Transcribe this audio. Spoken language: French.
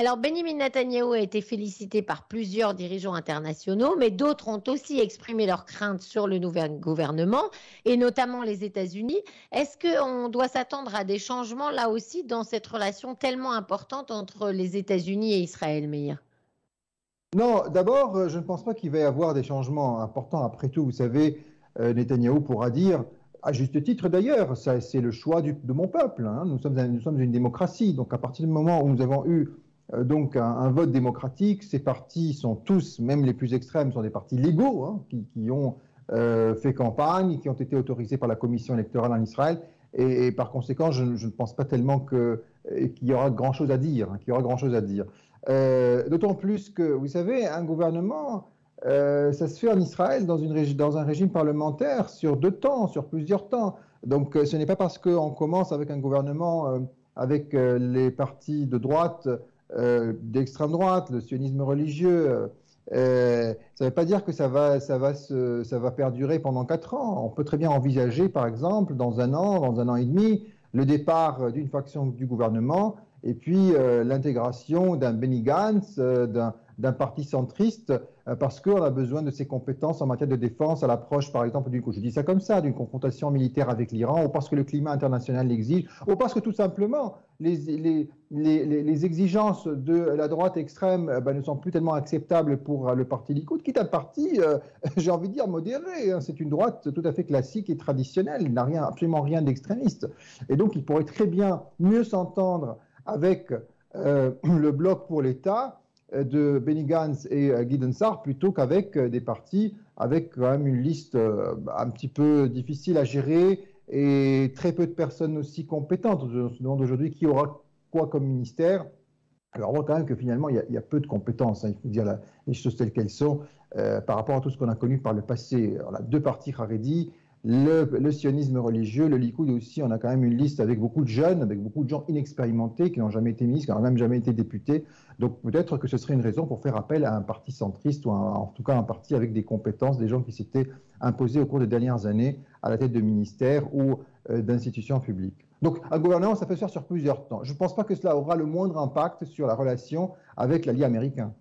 Alors, Benjamin Netanyahou a été félicité par plusieurs dirigeants internationaux, mais d'autres ont aussi exprimé leurs craintes sur le nouvel gouvernement, et notamment les États-Unis. Est-ce qu'on doit s'attendre à des changements là aussi dans cette relation tellement importante entre les États-Unis et Israël, Meir? Non, d'abord, je ne pense pas qu'il va y avoir des changements importants. Après tout, vous savez, Netanyahou pourra dire, à juste titre d'ailleurs, ça, c'est le choix de mon peuple, hein. Nous sommes une démocratie. Donc, à partir du moment où nous avons eu donc un vote démocratique, ces partis sont tous, même les plus extrêmes, sont des partis légaux, hein, qui ont fait campagne, qui ont été autorisés par la commission électorale en Israël. Et par conséquent, je ne pense pas tellement qu'il y aura grand-chose à dire, hein, qu'il y aura grand-chose à dire. D'autant plus que, vous savez, un gouvernement, ça se fait en Israël dans un régime parlementaire sur 2 temps, sur plusieurs temps. Donc ce n'est pas parce qu'on commence avec un gouvernement avec les partis de droite, d'extrême droite, le sionisme religieux. Ça ne veut pas dire que ça va perdurer pendant 4 ans. On peut très bien envisager, par exemple, dans un an et demi, le départ d'une faction du gouvernement et puis l'intégration d'un Benny Gantz, d'un parti centriste, parce qu'on a besoin de ses compétences en matière de défense à l'approche, par exemple, je dis ça comme ça, d'une confrontation militaire avec l'Iran, ou parce que le climat international l'exige, ou parce que tout simplement les exigences de la droite extrême ne sont plus tellement acceptables pour le parti Likoud, qui est un parti, j'ai envie de dire, modéré, hein. C'est une droite tout à fait classique et traditionnelle, il n'a absolument rien d'extrémiste. Et donc il pourrait très bien mieux s'entendre avec le bloc pour l'État de Benny Gantz et Gideon Sa'ar plutôt qu'avec des partis avec quand même une liste un petit peu difficile à gérer et très peu de personnes aussi compétentes. On se demande aujourd'hui qui aura quoi comme ministère. Alors on voit quand même que finalement il y a peu de compétences, hein, il faut dire les choses telles qu'elles sont par rapport à tout ce qu'on a connu par le passé. On a 2 partis Haredi, le sionisme religieux, le Likoud aussi, on a quand même une liste avec beaucoup de jeunes, avec beaucoup de gens inexpérimentés qui n'ont jamais été ministres, qui n'ont même jamais été députés. Donc peut-être que ce serait une raison pour faire appel à un parti centriste ou en tout cas un parti avec des compétences, des gens qui s'étaient imposés au cours des dernières années à la tête de ministères ou d'institutions publiques. Donc un gouvernement, ça peut se faire sur plusieurs temps. Je ne pense pas que cela aura le moindre impact sur la relation avec l'allié américain.